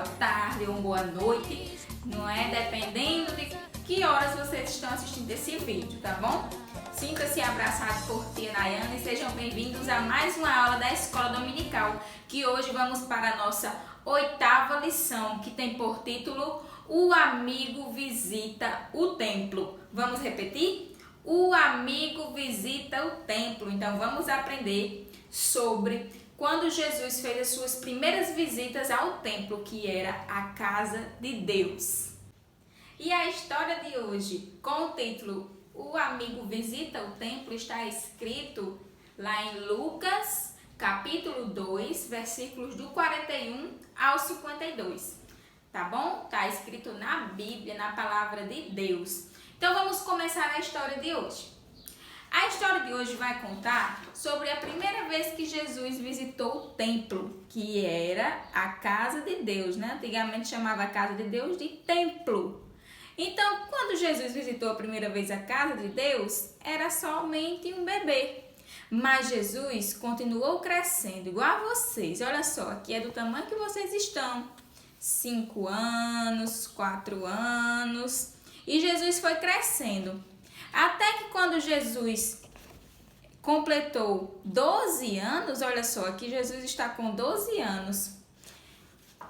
boa tarde ou boa noite, não é? Dependendo de que horas vocês estão assistindo esse vídeo, tá bom? Sinta-se abraçado por tia Nayana e sejam bem-vindos a mais uma aula da Escola Dominical, que hoje vamos para a nossa 8ª lição, que tem por título O Amigo Visita o Templo. Vamos repetir? O amigo visita o templo. Então vamos aprender sobre quando Jesus fez as suas primeiras visitas ao templo, que era a casa de Deus. E a história de hoje, com o título O Amigo Visita o Templo, está escrito lá em Lucas, capítulo 2, versículos do 41 ao 52. Tá bom? Está escrito na Bíblia, na palavra de Deus. Então vamos começar a história de hoje. A história de hoje vai contar sobre a primeira vez que Jesus visitou o templo, que era a casa de Deus, né? Antigamente chamava a casa de Deus de templo. Então, quando Jesus visitou a primeira vez a casa de Deus, era somente um bebê. Mas Jesus continuou crescendo, igual a vocês. Olha só, aqui é do tamanho que vocês estão. 5 anos, 4 anos. E Jesus foi crescendo. Até que quando Jesus completou 12 anos, olha só, aqui Jesus está com 12 anos.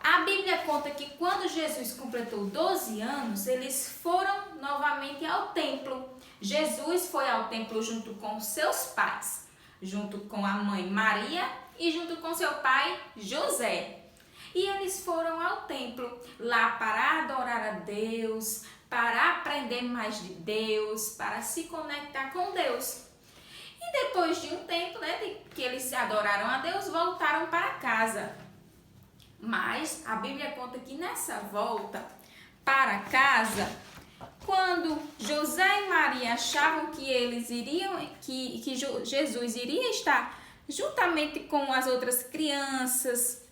A Bíblia conta que quando Jesus completou 12 anos, eles foram novamente ao templo. Jesus foi ao templo junto com seus pais, junto com a mãe Maria e junto com seu pai José. E eles foram ao templo lá para adorar a Deus, para aprender mais de Deus, para se conectar com Deus. E depois de um tempo, né, de que eles adoraram a Deus, voltaram para casa. Mas a Bíblia conta que nessa volta para casa, quando José e Maria achavam que eles iriam, que Jesus iria estar juntamente com as outras crianças,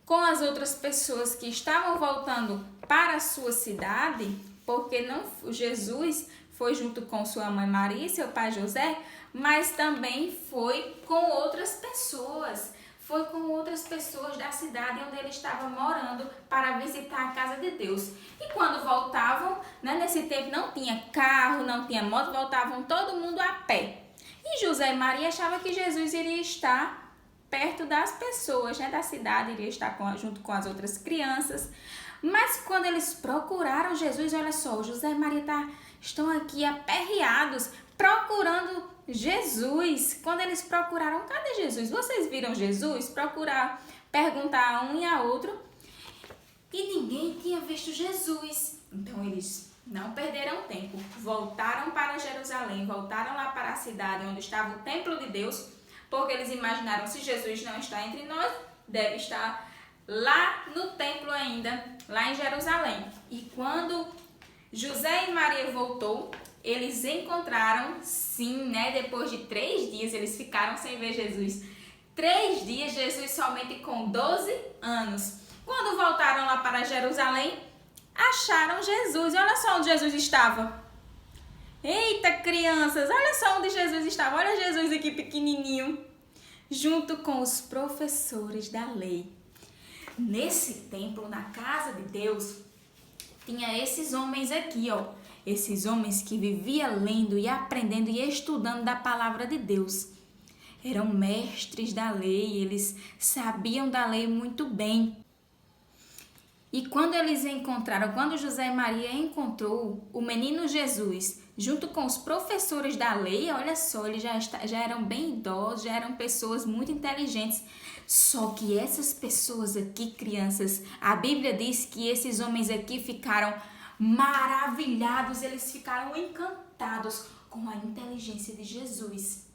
com as outras pessoas que estavam voltando para a sua cidade, porque não Jesus foi junto com sua mãe Maria e seu pai José, mas também foi com outras pessoas. Foi com outras pessoas da cidade onde ele estava morando para visitar a casa de Deus. E quando voltavam, né, nesse tempo não tinha carro, não tinha moto, voltavam todo mundo a pé. E José e Maria achavam que Jesus iria estar perto das pessoas, né, da cidade, iria estar junto com as outras crianças. Mas quando eles procuraram Jesus, olha só, José e Maria estão aqui aperreados, procurando Jesus. Quando eles procuraram, cadê Jesus? Vocês viram Jesus? Procurar, perguntar a um e a outro. E ninguém tinha visto Jesus. Então eles não perderam tempo. Voltaram para Jerusalém, voltaram lá para a cidade onde estava o templo de Deus, porque eles imaginaram, se Jesus não está entre nós, deve estar lá no templo ainda, lá em Jerusalém. E quando José e Maria voltou, eles encontraram, sim, né? Depois de 3 dias, eles ficaram sem ver Jesus. 3 dias, Jesus somente com 12 anos. Quando voltaram lá para Jerusalém, acharam Jesus. E olha só onde Jesus estava. Eita, crianças, olha só onde Jesus estava. Olha Jesus aqui pequenininho, junto com os professores da lei. Nesse templo, na casa de Deus, tinha esses homens aqui, ó. Esses homens que viviam lendo e aprendendo e estudando da palavra de Deus. Eram mestres da lei, eles sabiam da lei muito bem. E quando quando José e Maria encontrou o menino Jesus, junto com os professores da lei, olha só, eles já eram bem idosos, já eram pessoas muito inteligentes. Só que essas pessoas aqui, crianças, a Bíblia diz que esses homens aqui ficaram maravilhados, eles ficaram encantados com a inteligência de Jesus.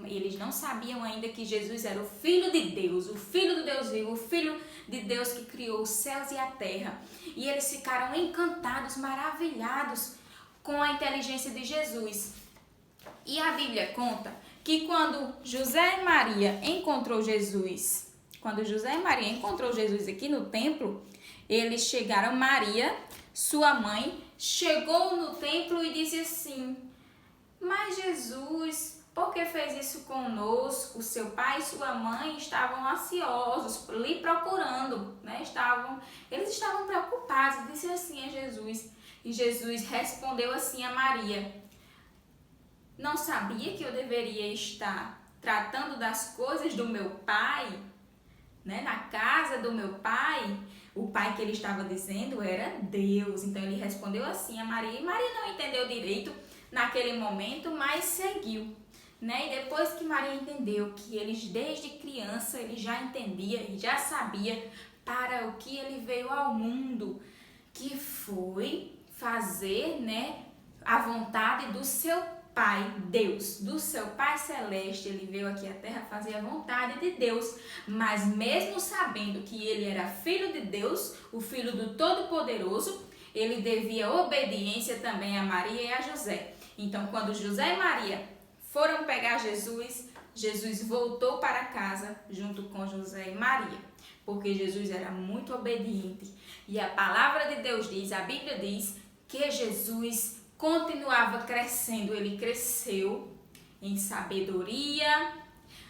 Eles não sabiam ainda que Jesus era o Filho de Deus, o Filho do Deus vivo, o Filho de Deus que criou os céus e a terra. E eles ficaram encantados, maravilhados com a inteligência de Jesus. E a Bíblia conta que quando José e Maria encontrou Jesus aqui no templo, eles chegaram, Maria, sua mãe, chegou no templo e disse assim: mas Jesus, Por que fez isso conosco? Seu pai e sua mãe estavam ansiosos, lhe procurando, né? Eles estavam preocupados. Disse assim a Jesus. E Jesus respondeu assim a Maria: não sabia que eu deveria estar tratando das coisas do meu pai, né? Na casa do meu pai? O pai que ele estava dizendo era Deus. Então ele respondeu assim a Maria. E Maria não entendeu direito naquele momento, mas seguiu, né? E depois que Maria entendeu que eles desde criança ele já entendia e já sabia para o que ele veio ao mundo, que foi fazer, né, a vontade do seu Pai, Deus, do seu Pai Celeste. Ele veio aqui à Terra fazer a vontade de Deus, mas mesmo sabendo que ele era filho de Deus, o filho do Todo-Poderoso, ele devia obediência também a Maria e a José. Então, quando José e Maria foram pegar Jesus, Jesus voltou para casa junto com José e Maria, porque Jesus era muito obediente. E a palavra de Deus diz, a Bíblia diz, que Jesus continuava crescendo. Ele cresceu em sabedoria,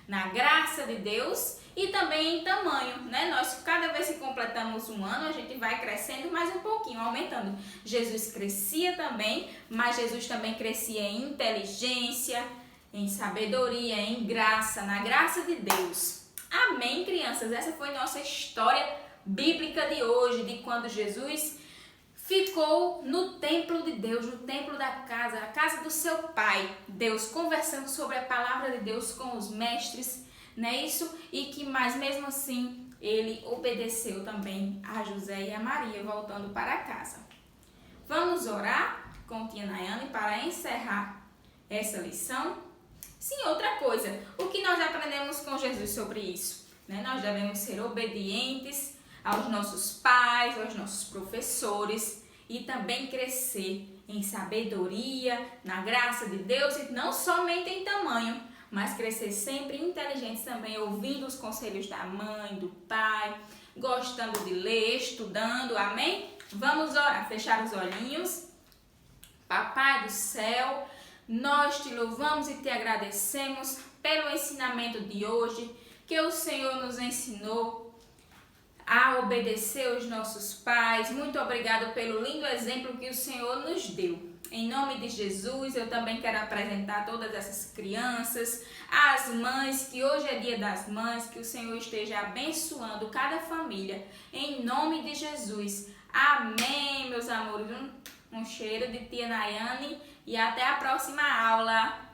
na graça de Deus e também em tamanho, né? Nós, cada vez que completamos um ano, a gente vai crescendo mais um pouquinho, aumentando. Jesus crescia também, mas Jesus também crescia em inteligência, em sabedoria, em graça, na graça de Deus. Amém, crianças? Essa foi nossa história bíblica de hoje, de quando Jesus ficou no templo de Deus, no templo da casa, a casa do seu pai, Deus, conversando sobre a palavra de Deus com os mestres, né? Isso, e que mais mesmo assim ele obedeceu também a José e a Maria, voltando para casa. Vamos orar com tia Nayane para encerrar essa lição? Sim, outra coisa, o que nós aprendemos com Jesus sobre isso? Né? Nós devemos ser obedientes aos nossos pais, aos nossos professores e também crescer em sabedoria, na graça de Deus e não somente em tamanho, mas crescer sempre inteligentes também, ouvindo os conselhos da mãe, do pai, gostando de ler, estudando, amém? Vamos orar, fechar os olhinhos. Papai do céu, nós te louvamos e te agradecemos pelo ensinamento de hoje, que o Senhor nos ensinou a obedecer os nossos pais. Muito obrigado pelo lindo exemplo que o Senhor nos deu. Em nome de Jesus, eu também quero apresentar todas essas crianças, as mães, que hoje é dia das mães, que o Senhor esteja abençoando cada família. Em nome de Jesus. Amém, meus amores. Um cheiro de tia Nayane e até a próxima aula.